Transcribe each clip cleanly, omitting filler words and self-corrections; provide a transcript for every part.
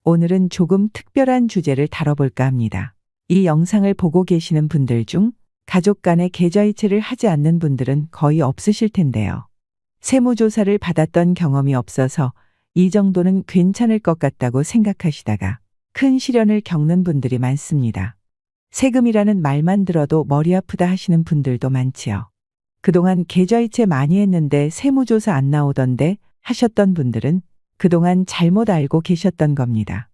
오늘은 조금 특별한 주제를 다뤄볼까 합니다. 이 영상을 보고 계시는 분들 중 가족 간의 계좌이체를 하지 않는 분들은 거의 없으실 텐데요. 세무조사를 받았던 경험이 없어서 이 정도는 괜찮을 것 같다고 생각하시다가 큰 시련을 겪는 분들이 많습니다. 세금이라는 말만 들어도 머리 아프다 하시는 분들도 많지요. 그동안 계좌이체 많이 했는데 세무조사 안 나오던데 하셨던 분들은 그동안 잘못 알고 계셨던 겁니다.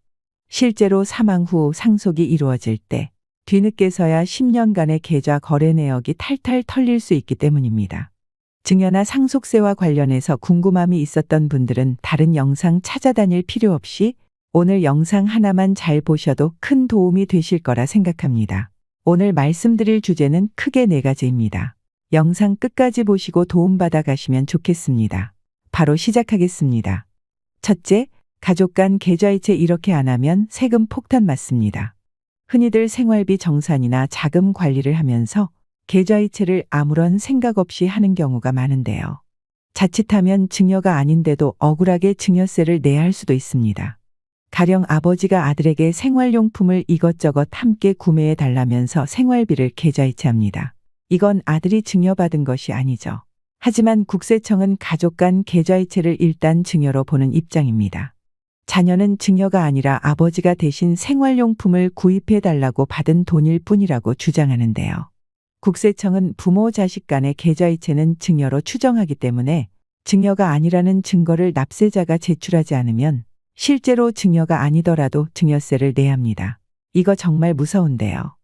실제로 사망 후 상속이 이루어질 때 뒤늦게서야 10년간의 계좌 거래 내역이 탈탈 털릴 수 있기 때문입니다. 증여나 상속세와 관련해서 궁금함이 있었던 분들은 다른 영상 찾아다닐 필요 없이 오늘 영상 하나만 잘 보셔도 큰 도움이 되실 거라 생각합니다. 오늘 말씀드릴 주제는 크게 4가지입니다. 영상 끝까지 보시고 도움받아 가시면 좋겠습니다. 바로 시작하겠습니다. 첫째, 가족 간 계좌이체 이렇게 안 하면 세금 폭탄 맞습니다. 흔히들 생활비 정산이나 자금 관리를 하면서 계좌이체를 아무런 생각 없이 하는 경우가 많은데요. 자칫하면 증여가 아닌데도 억울하게 증여세를 내야 할 수도 있습니다. 가령 아버지가 아들에게 생활용품을 이것저것 함께 구매해 달라면서 생활비를 계좌이체합니다. 이건 아들이 증여받은 것이 아니죠. 하지만 국세청은 가족 간 계좌이체를 일단 증여로 보는 입장입니다. 자녀는 증여가 아니라 아버지가 대신 생활용품을 구입해 달라고 받은 돈일 뿐이라고 주장하는데요. 국세청은 부모 자식 간의 계좌이체는 증여로 추정하기 때문에 증여가 아니라는 증거를 납세자가 제출하지 않으면 실제로 증여가 아니더라도 증여세를 내야 합니다. 이거 정말 무서운데요.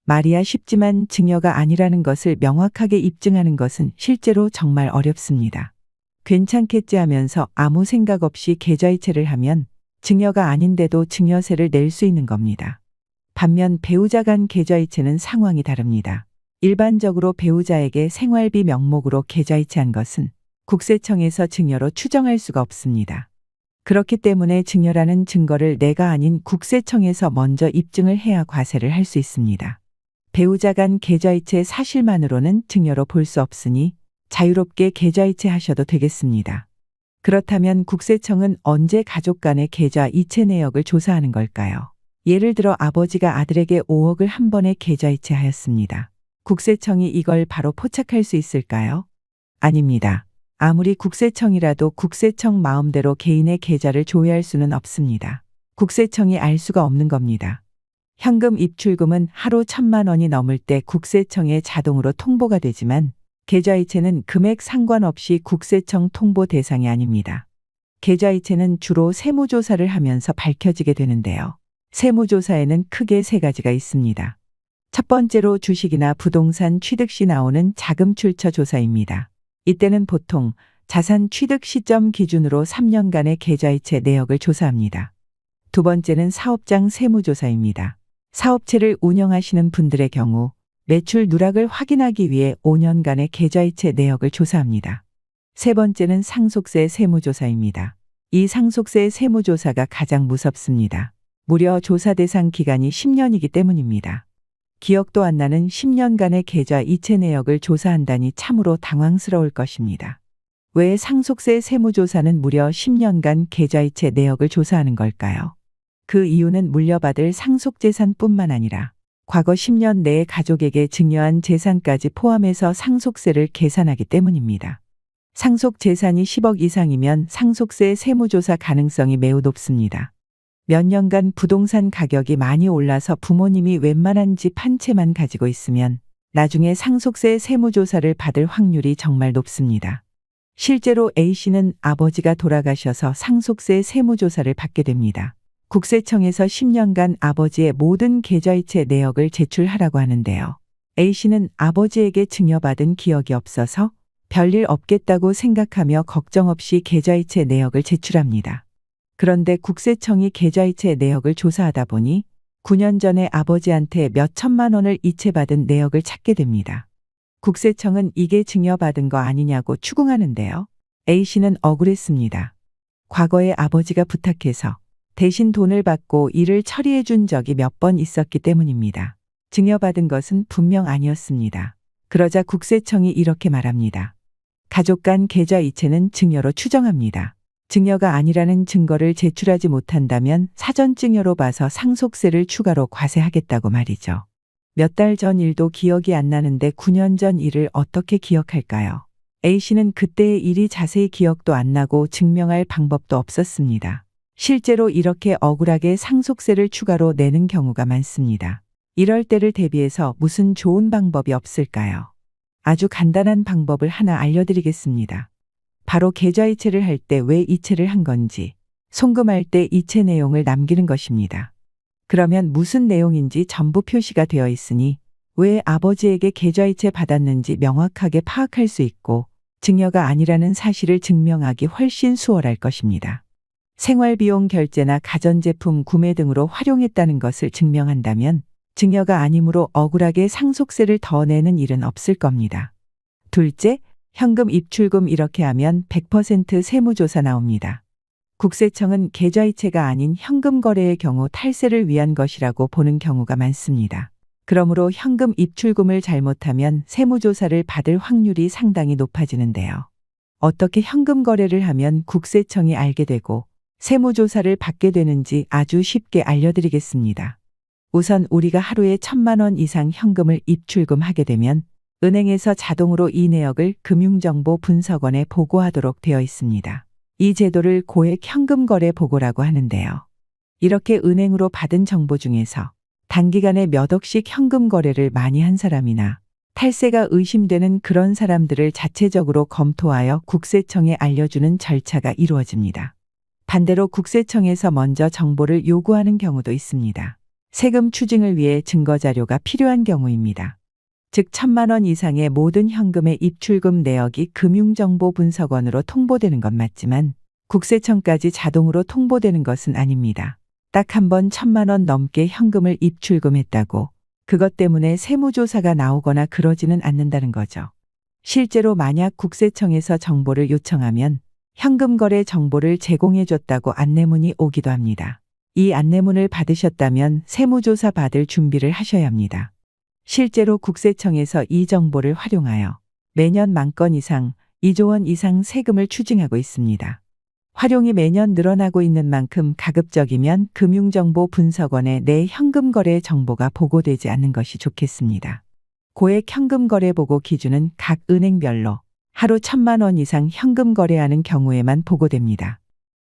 말이야 쉽지만 증여가 아니라는 것을 명확하게 입증하는 것은 실제로 정말 어렵습니다. 괜찮겠지 하면서 아무 생각 없이 계좌이체를 하면 증여가 아닌데도 증여세를 낼 수 있는 겁니다. 반면 배우자 간 계좌이체는 상황이 다릅니다. 일반적으로 배우자에게 생활비 명목으로 계좌이체한 것은 국세청에서 증여로 추정할 수가 없습니다. 그렇기 때문에 증여라는 증거를 내가 아닌 국세청에서 먼저 입증을 해야 과세를 할 수 있습니다. 배우자 간 계좌이체 사실만으로는 증여로 볼 수 없으니 자유롭게 계좌이체 하셔도 되겠습니다. 그렇다면 국세청은 언제 가족 간의 계좌 이체 내역을 조사하는 걸까요? 예를 들어 아버지가 아들에게 5억을 한 번에 계좌이체 하였습니다. 국세청이 이걸 바로 포착할 수 있을까요? 아닙니다. 아무리 국세청이라도 국세청 마음대로 개인의 계좌를 조회할 수는 없습니다. 국세청이 알 수가 없는 겁니다. 현금 입출금은 하루 1,000만 원이 넘을 때 국세청에 자동으로 통보가 되지만 계좌이체는 금액 상관없이 국세청 통보 대상이 아닙니다. 계좌이체는 주로 세무조사를 하면서 밝혀지게 되는데요. 세무조사에는 크게 3가지가 있습니다. 첫 번째로 주식이나 부동산 취득 시 나오는 자금 출처 조사입니다. 이때는 보통 자산 취득 시점 기준으로 3년간의 계좌이체 내역을 조사합니다. 두 번째는 사업장 세무조사입니다. 사업체를 운영하시는 분들의 경우 매출 누락을 확인하기 위해 5년간의 계좌이체 내역을 조사합니다. 세 번째는 상속세 세무조사입니다. 이 상속세 세무조사가 가장 무섭습니다. 무려 조사 대상 기간이 10년이기 때문입니다. 기억도 안 나는 10년간의 계좌 이체 내역을 조사한다니 참으로 당황스러울 것입니다. 왜 상속세 세무조사는 무려 10년간 계좌이체 내역을 조사하는 걸까요? 그 이유는 물려받을 상속재산뿐만 아니라 과거 10년 내에 가족에게 증여한 재산까지 포함해서 상속세를 계산하기 때문입니다. 상속재산이 10억 이상이면 상속세 세무조사 가능성이 매우 높습니다. 몇 년간 부동산 가격이 많이 올라서 부모님이 웬만한 집 한 채만 가지고 있으면 나중에 상속세 세무조사를 받을 확률이 정말 높습니다. 실제로 A씨는 아버지가 돌아가셔서 상속세 세무조사를 받게 됩니다. 국세청에서 10년간 아버지의 모든 계좌이체 내역을 제출하라고 하는데요. A씨는 아버지에게 증여받은 기억이 없어서 별일 없겠다고 생각하며 걱정 없이 계좌이체 내역을 제출합니다. 그런데 국세청이 계좌이체 내역을 조사하다 보니 9년 전에 아버지한테 몇 천만 원을 이체받은 내역을 찾게 됩니다. 국세청은 이게 증여받은 거 아니냐고 추궁하는데요. A씨는 억울했습니다. 과거에 아버지가 부탁해서 대신 돈을 받고 일을 처리해 준 적이 몇 번 있었기 때문입니다. 증여받은 것은 분명 아니었습니다. 그러자 국세청이 이렇게 말합니다. 가족 간 계좌 이체는 증여로 추정합니다. 증여가 아니라는 증거를 제출하지 못한다면 사전증여로 봐서 상속세를 추가로 과세하겠다고 말이죠. 몇 달 전 일도 기억이 안 나는데 9년 전 일을 어떻게 기억할까요? A씨는 그때의 일이 자세히 기억도 안 나고 증명할 방법도 없었습니다. 실제로 이렇게 억울하게 상속세를 추가로 내는 경우가 많습니다. 이럴 때를 대비해서 무슨 좋은 방법이 없을까요? 아주 간단한 방법을 하나 알려드리겠습니다. 바로 계좌이체를 할 때 왜 이체를 한 건지, 송금할 때 이체 내용을 남기는 것입니다. 그러면 무슨 내용인지 전부 표시가 되어 있으니 왜 아버지에게 계좌이체 받았는지 명확하게 파악할 수 있고 증여가 아니라는 사실을 증명하기 훨씬 수월할 것입니다. 생활비용 결제나 가전제품 구매 등으로 활용했다는 것을 증명한다면 증여가 아니므로 억울하게 상속세를 더 내는 일은 없을 겁니다. 둘째, 현금 입출금 이렇게 하면 100% 세무조사 나옵니다. 국세청은 계좌이체가 아닌 현금 거래의 경우 탈세를 위한 것이라고 보는 경우가 많습니다. 그러므로 현금 입출금을 잘못하면 세무조사를 받을 확률이 상당히 높아지는데요. 어떻게 현금 거래를 하면 국세청이 알게 되고 세무조사를 받게 되는지 아주 쉽게 알려드리겠습니다. 우선 우리가 하루에 1,000만 원 이상 현금을 입출금하게 되면 은행에서 자동으로 이 내역을 금융정보분석원에 보고하도록 되어 있습니다. 이 제도를 고액 현금 거래 보고라고 하는데요. 이렇게 은행으로 받은 정보 중에서 단기간에 몇 억씩 현금 거래를 많이 한 사람이나 탈세가 의심되는 그런 사람들을 자체적으로 검토하여 국세청에 알려주는 절차가 이루어집니다. 반대로 국세청에서 먼저 정보를 요구하는 경우도 있습니다. 세금 추징을 위해 증거자료가 필요한 경우입니다. 즉 1,000만 원 이상의 모든 현금의 입출금 내역이 금융정보분석원으로 통보되는 건 맞지만 국세청까지 자동으로 통보되는 것은 아닙니다. 딱 한 번 1,000만 원 넘게 현금을 입출금했다고 그것 때문에 세무조사가 나오거나 그러지는 않는다는 거죠. 실제로 만약 국세청에서 정보를 요청하면 현금 거래 정보를 제공해줬다고 안내문이 오기도 합니다. 이 안내문을 받으셨다면 세무조사 받을 준비를 하셔야 합니다. 실제로 국세청에서 이 정보를 활용하여 매년 10,000건 이상, 2조 원 이상 세금을 추징하고 있습니다. 활용이 매년 늘어나고 있는 만큼 가급적이면 금융정보분석원에 내 현금 거래 정보가 보고되지 않는 것이 좋겠습니다. 고액 현금 거래 보고 기준은 각 은행별로 하루 1,000만 원 이상 현금 거래하는 경우에만 보고됩니다.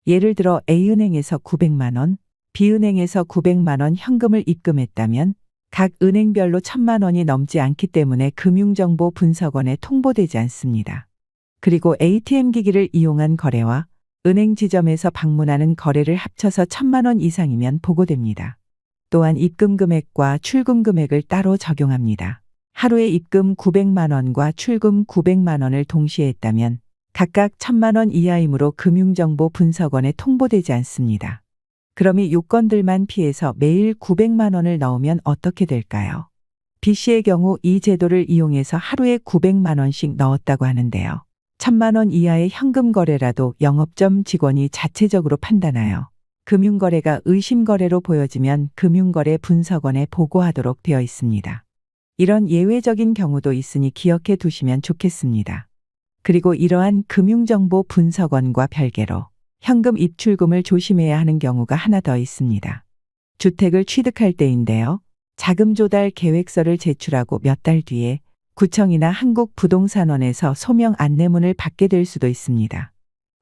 예를 들어 A은행에서 900만 원, B은행에서 900만 원 현금을 입금했다면 각 은행별로 1,000만 원이 넘지 않기 때문에 금융정보분석원에 통보되지 않습니다. 그리고 ATM 기기를 이용한 거래와 은행 지점에서 방문하는 거래를 합쳐서 1,000만 원 이상이면 보고됩니다. 또한 입금 금액과 출금 금액을 따로 적용합니다. 하루에 입금 900만 원과 출금 900만 원을 동시에 했다면 각각 1,000만 원 이하이므로 금융정보분석원에 통보되지 않습니다. 그럼 이 요건들만 피해서 매일 900만 원을 넣으면 어떻게 될까요? B씨의 경우 이 제도를 이용해서 하루에 900만 원씩 넣었다고 하는데요. 1,000만 원 이하의 현금 거래라도 영업점 직원이 자체적으로 판단하여 금융거래가 의심거래로 보여지면 금융거래 분석원에 보고하도록 되어 있습니다. 이런 예외적인 경우도 있으니 기억해 두시면 좋겠습니다. 그리고 이러한 금융정보분석원과 별개로 현금 입출금을 조심해야 하는 경우가 하나 더 있습니다. 주택을 취득할 때인데요. 자금 조달 계획서를 제출하고 몇 달 뒤에 구청이나 한국부동산원에서 소명 안내문을 받게 될 수도 있습니다.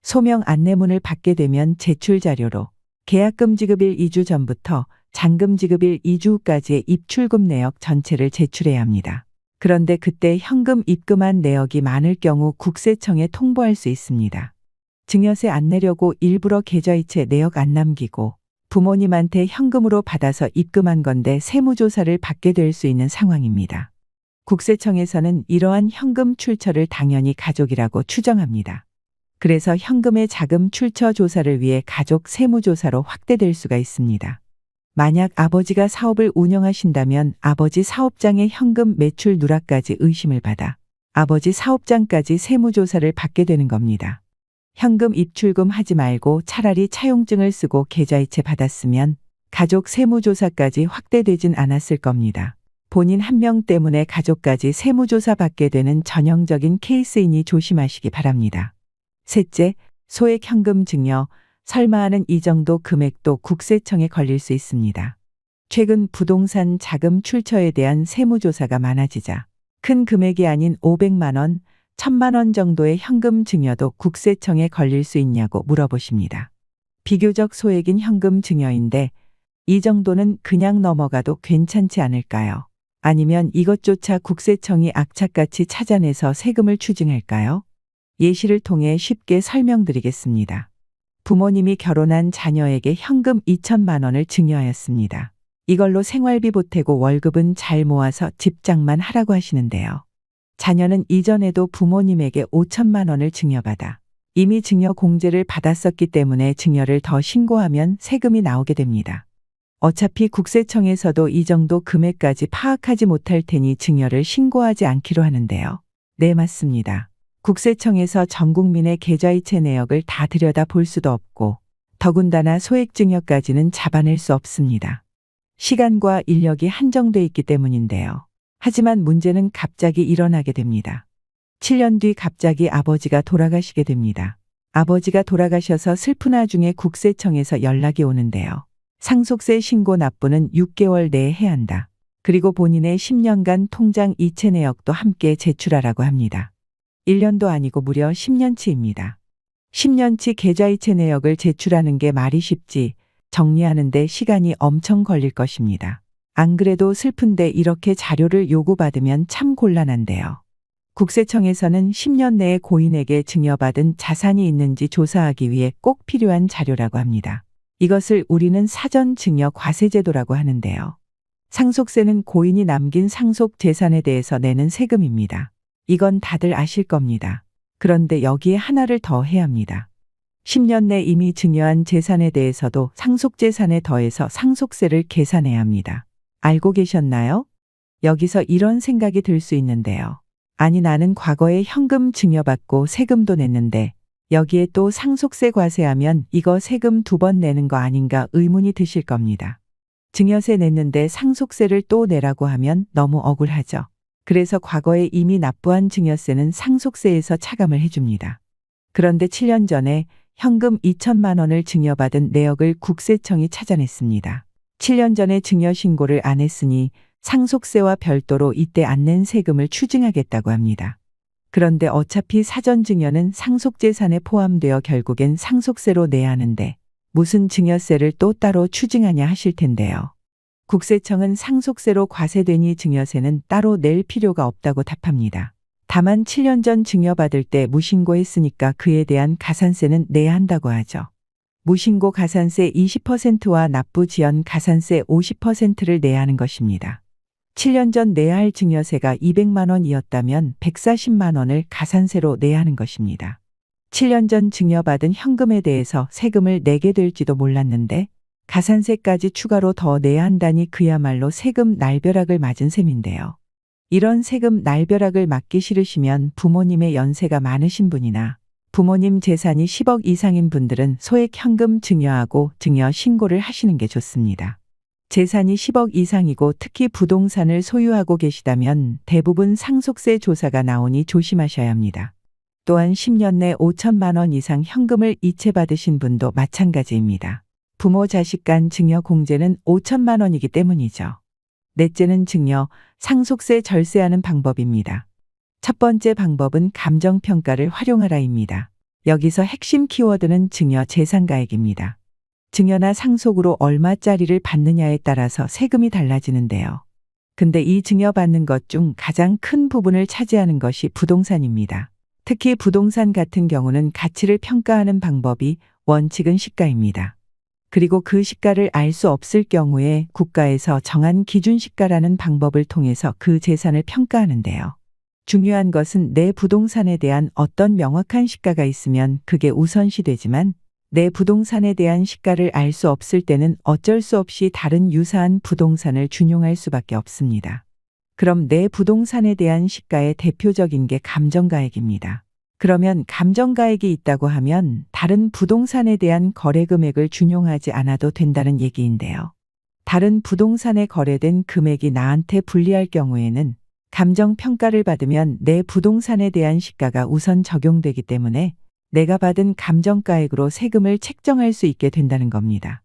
소명 안내문을 받게 되면 제출 자료로 계약금 지급일 2주 전부터 잔금 지급일 2주 후까지의 입출금 내역 전체를 제출해야 합니다. 그런데 그때 현금 입금한 내역이 많을 경우 국세청에 통보할 수 있습니다. 증여세 안 내려고 일부러 계좌이체 내역 안 남기고 부모님한테 현금으로 받아서 입금한 건데 세무조사를 받게 될 수 있는 상황입니다. 국세청에서는 이러한 현금 출처를 당연히 가족이라고 추정합니다. 그래서 현금의 자금 출처 조사를 위해 가족 세무조사로 확대될 수가 있습니다. 만약 아버지가 사업을 운영하신다면 아버지 사업장의 현금 매출 누락까지 의심을 받아 아버지 사업장까지 세무조사를 받게 되는 겁니다. 현금 입출금 하지 말고 차라리 차용증을 쓰고 계좌이체 받았으면 가족 세무조사까지 확대되진 않았을 겁니다. 본인 한 명 때문에 가족까지 세무조사 받게 되는 전형적인 케이스이니 조심하시기 바랍니다. 셋째, 소액 현금 증여, 설마 하는 이 정도 금액도 국세청에 걸릴 수 있습니다. 최근 부동산 자금 출처에 대한 세무조사가 많아지자 큰 금액이 아닌 500만 원, 1000만 원 정도의 현금 증여도 국세청에 걸릴 수 있냐고 물어보십니다. 비교적 소액인 현금 증여인데 이 정도는 그냥 넘어가도 괜찮지 않을까요? 아니면 이것조차 국세청이 악착같이 찾아내서 세금을 추징할까요? 예시를 통해 쉽게 설명드리겠습니다. 부모님이 결혼한 자녀에게 현금 2천만 원을 증여하였습니다. 이걸로 생활비 보태고 월급은 잘 모아서 집장만 하라고 하시는데요. 자녀는 이전에도 부모님에게 5천만 원을 증여받아 이미 증여 공제를 받았었기 때문에 증여를 더 신고하면 세금이 나오게 됩니다. 어차피 국세청에서도 이 정도 금액까지 파악하지 못할 테니 증여를 신고하지 않기로 하는데요. 네, 맞습니다. 국세청에서 전 국민의 계좌이체 내역을 다 들여다 볼 수도 없고 더군다나 소액 증여까지는 잡아낼 수 없습니다. 시간과 인력이 한정돼 있기 때문인데요. 하지만 문제는 갑자기 일어나게 됩니다. 7년 뒤 갑자기 아버지가 돌아가시게 됩니다. 아버지가 돌아가셔서 슬픈 와중에 국세청에서 연락이 오는데요. 상속세 신고 납부는 6개월 내에 해야 한다. 그리고 본인의 10년간 통장 이체 내역도 함께 제출하라고 합니다. 1년도 아니고 무려 10년치입니다. 10년치 계좌이체 내역을 제출하는 게 말이 쉽지 정리하는데 시간이 엄청 걸릴 것입니다. 안 그래도 슬픈데 이렇게 자료를 요구받으면 참 곤란한데요. 국세청에서는 10년 내에 고인에게 증여받은 자산이 있는지 조사하기 위해 꼭 필요한 자료라고 합니다. 이것을 우리는 사전 증여 과세제도라고 하는데요. 상속세는 고인이 남긴 상속 재산에 대해서 내는 세금입니다. 이건 다들 아실 겁니다. 그런데 여기에 하나를 더 해야 합니다. 10년 내 이미 증여한 재산에 대해서도 상속재산에 더해서 상속세를 계산해야 합니다. 알고 계셨나요? 여기서 이런 생각이 들 수 있는데요. 아니, 나는 과거에 현금 증여받고 세금도 냈는데 여기에 또 상속세 과세하면 이거 세금 2번 내는 거 아닌가 의문이 드실 겁니다. 증여세 냈는데 상속세를 또 내라고 하면 너무 억울하죠. 그래서 과거에 이미 납부한 증여세는 상속세에서 차감을 해줍니다. 그런데 7년 전에 현금 2천만 원을 증여받은 내역을 국세청이 찾아냈습니다. 7년 전에 증여 신고를 안 했으니 상속세와 별도로 이때 안 낸 세금을 추징하겠다고 합니다. 그런데 어차피 사전 증여는 상속재산에 포함되어 결국엔 상속세로 내야 하는데 무슨 증여세를 또 따로 추징하냐 하실 텐데요. 국세청은 상속세로 과세되니 증여세는 따로 낼 필요가 없다고 답합니다. 다만 7년 전 증여받을 때 무신고했으니까 그에 대한 가산세는 내야 한다고 하죠. 무신고 가산세 20%와 납부 지연 가산세 50%를 내야 하는 것입니다. 7년 전 내야 할 증여세가 200만 원이었다면 140만 원을 가산세로 내야 하는 것입니다. 7년 전 증여받은 현금에 대해서 세금을 내게 될지도 몰랐는데 가산세까지 추가로 더 내야 한다니 그야말로 세금 날벼락을 맞은 셈인데요. 이런 세금 날벼락을 맞기 싫으시면 부모님의 연세가 많으신 분이나 부모님 재산이 10억 이상인 분들은 소액 현금 증여하고 증여 신고를 하시는 게 좋습니다. 재산이 10억 이상이고 특히 부동산을 소유하고 계시다면 대부분 상속세 조사가 나오니 조심하셔야 합니다. 또한 10년 내 5천만 원 이상 현금을 이체받으신 분도 마찬가지입니다. 부모 자식 간 증여 공제는 5천만 원이기 때문이죠. 넷째는 증여, 상속세 절세하는 방법입니다. 첫 번째 방법은 감정평가를 활용하라입니다. 여기서 핵심 키워드는 증여 재산가액입니다. 증여나 상속으로 얼마짜리를 받느냐에 따라서 세금이 달라지는데요. 근데 이 증여받는 것 중 가장 큰 부분을 차지하는 것이 부동산입니다. 특히 부동산 같은 경우는 가치를 평가하는 방법이 원칙은 시가입니다. 그리고 그 시가를 알 수 없을 경우에 국가에서 정한 기준 시가라는 방법을 통해서 그 재산을 평가하는데요. 중요한 것은 내 부동산에 대한 어떤 명확한 시가가 있으면 그게 우선시되지만 내 부동산에 대한 시가를 알 수 없을 때는 어쩔 수 없이 다른 유사한 부동산을 준용할 수밖에 없습니다. 그럼 내 부동산에 대한 시가의 대표적인 게 감정가액입니다. 그러면 감정가액이 있다고 하면 다른 부동산에 대한 거래 금액을 준용하지 않아도 된다는 얘기인데요. 다른 부동산에 거래된 금액이 나한테 불리할 경우에는 감정평가를 받으면 내 부동산에 대한 시가가 우선 적용되기 때문에 내가 받은 감정가액으로 세금을 책정할 수 있게 된다는 겁니다.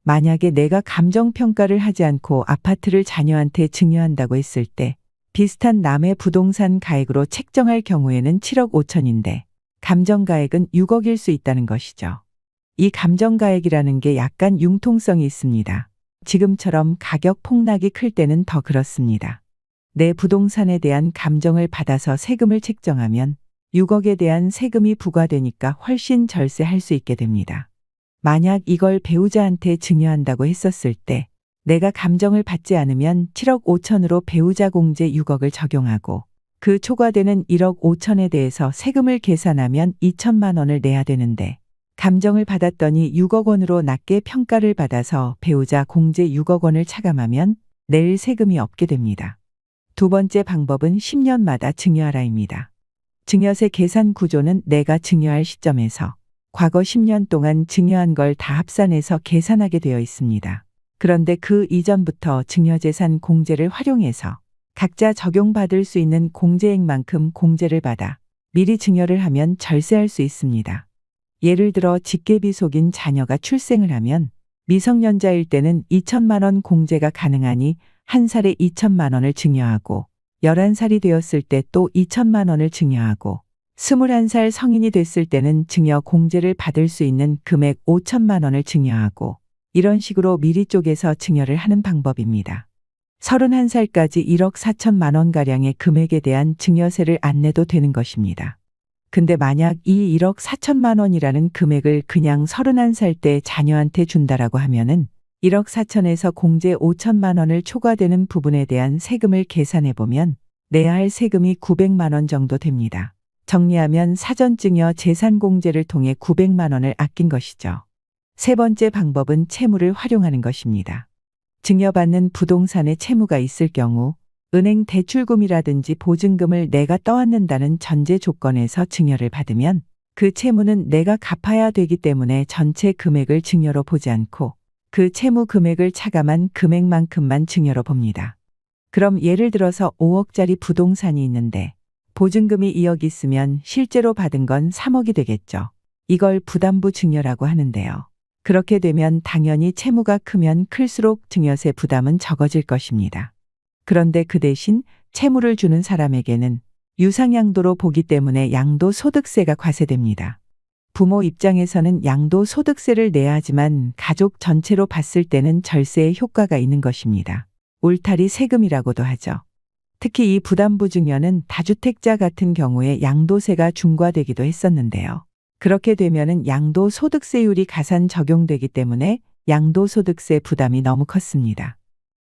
만약에 내가 감정평가를 하지 않고 아파트를 자녀한테 증여한다고 했을 때 비슷한 남의 부동산 가액으로 책정할 경우에는 7억 5천인데 감정가액은 6억일 수 있다는 것이죠. 이 감정가액이라는 게 약간 융통성이 있습니다. 지금처럼 가격 폭락이 클 때는 더 그렇습니다. 내 부동산에 대한 감정을 받아서 세금을 책정하면 6억에 대한 세금이 부과되니까 훨씬 절세할 수 있게 됩니다. 만약 이걸 배우자한테 증여한다고 했었을 때 내가 감정을 받지 않으면 7억 5천으로 배우자 공제 6억을 적용하고 그 초과되는 1억 5천에 대해서 세금을 계산하면 2천만 원을 내야 되는데 감정을 받았더니 6억 원으로 낮게 평가를 받아서 배우자 공제 6억 원을 차감하면 낼 세금이 없게 됩니다. 두 번째 방법은 10년마다 증여하라입니다. 증여세 계산 구조는 내가 증여할 시점에서 과거 10년 동안 증여한 걸 다 합산해서 계산하게 되어 있습니다. 그런데 그 이전부터 증여재산 공제를 활용해서 각자 적용받을 수 있는 공제액만큼 공제를 받아 미리 증여를 하면 절세할 수 있습니다. 예를 들어 직계비 속인 자녀가 출생을 하면 미성년자일 때는 2천만 원 공제가 가능하니 한 살에 2천만 원을 증여하고 11살이 되었을 때 또 2천만 원을 증여하고 21살 성인이 됐을 때는 증여 공제를 받을 수 있는 금액 5천만 원을 증여하고 이런 식으로 미리 쪼개서 증여를 하는 방법입니다. 31살까지 1억 4천만 원가량의 금액에 대한 증여세를 안 내도 되는 것입니다. 근데 만약 이 1억 4천만 원이라는 금액을 그냥 31살 때 자녀한테 준다라고 하면은 1억 4천에서 공제 5천만 원을 초과되는 부분에 대한 세금을 계산해 보면 내야 할 세금이 900만 원 정도 됩니다. 정리하면 사전증여 재산공제를 통해 900만 원을 아낀 것이죠. 세 번째 방법은 채무를 활용하는 것입니다. 증여받는 부동산에 채무가 있을 경우 은행 대출금이라든지 보증금을 내가 떠안는다는 전제 조건에서 증여를 받으면 그 채무는 내가 갚아야 되기 때문에 전체 금액을 증여로 보지 않고 그 채무 금액을 차감한 금액만큼만 증여로 봅니다. 그럼 예를 들어서 5억짜리 부동산이 있는데 보증금이 2억 있으면 실제로 받은 건 3억이 되겠죠. 이걸 부담부 증여라고 하는데요. 그렇게 되면 당연히 채무가 크면 클수록 증여세 부담은 적어질 것입니다. 그런데 그 대신 채무를 주는 사람에게는 유상양도로 보기 때문에 양도소득세가 과세됩니다. 부모 입장에서는 양도소득세를 내야 하지만 가족 전체로 봤을 때는 절세의 효과가 있는 것입니다. 울타리 세금이라고도 하죠. 특히 이 부담부 증여는 다주택자 같은 경우에 양도세가 중과되기도 했었는데요. 그렇게 되면은 양도소득세율이 가산 적용되기 때문에 양도소득세 부담이 너무 컸습니다.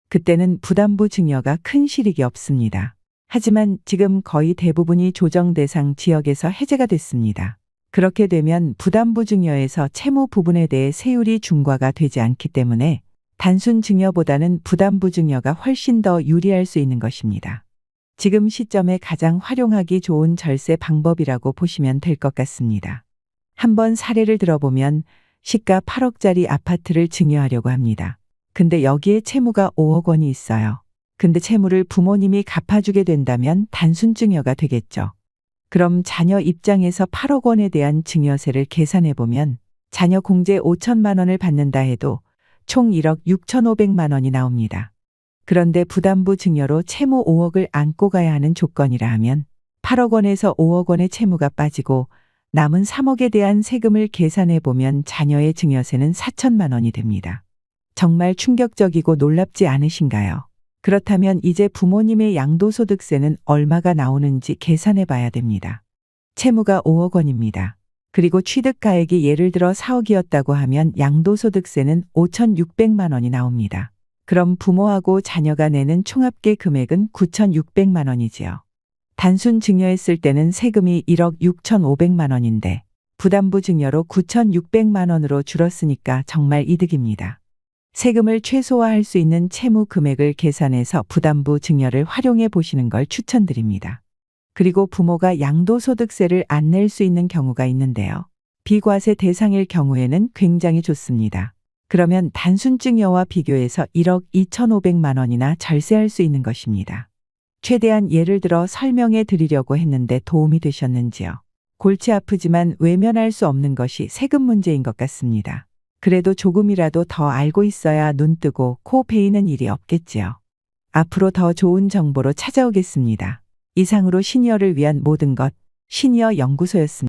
그때는 부담부 증여가 큰 실익이 없습니다. 하지만 지금 거의 대부분이 조정 대상 지역에서 해제가 됐습니다. 그렇게 되면 부담부 증여에서 채무 부분에 대해 세율이 중과가 되지 않기 때문에 단순 증여보다는 부담부 증여가 훨씬 더 유리할 수 있는 것입니다. 지금 시점에 가장 활용하기 좋은 절세 방법이라고 보시면 될 것 같습니다. 한번 사례를 들어보면 시가 8억짜리 아파트를 증여하려고 합니다. 근데 여기에 채무가 5억 원이 있어요. 근데 채무를 부모님이 갚아주게 된다면 단순 증여가 되겠죠. 그럼 자녀 입장에서 8억 원에 대한 증여세를 계산해보면 자녀 공제 5천만 원을 받는다 해도 총 1억 6천5백만 원이 나옵니다. 그런데 부담부 증여로 채무 5억을 안고 가야 하는 조건이라 하면 8억 원에서 5억 원의 채무가 빠지고 남은 3억에 대한 세금을 계산해보면 자녀의 증여세는 4천만 원이 됩니다. 정말 충격적이고 놀랍지 않으신가요? 그렇다면 이제 부모님의 양도소득세는 얼마가 나오는지 계산해 봐야 됩니다. 채무가 5억 원입니다. 그리고 취득가액이 예를 들어 4억이었다고 하면 양도소득세는 5,600만 원이 나옵니다. 그럼 부모하고 자녀가 내는 총합계 금액은 9,600만 원이지요. 단순 증여했을 때는 세금이 1억 6,500만 원인데 부담부 증여로 9,600만 원으로 줄었으니까 정말 이득입니다. 세금을 최소화할 수 있는 채무 금액을 계산해서 부담부 증여를 활용해 보시는 걸 추천드립니다. 그리고 부모가 양도소득세를 안 낼 수 있는 경우가 있는데요. 비과세 대상일 경우에는 굉장히 좋습니다. 그러면 단순 증여와 비교해서 1억 2,500만 원이나 절세할 수 있는 것입니다. 최대한 예를 들어 설명해 드리려고 했는데 도움이 되셨는지요? 골치 아프지만 외면할 수 없는 것이 세금 문제인 것 같습니다. 그래도 조금이라도 더 알고 있어야 눈 뜨고 코 베이는 일이 없겠지요. 앞으로 더 좋은 정보로 찾아오겠습니다. 이상으로 시니어를 위한 모든 것, 시니어 연구소였습니다.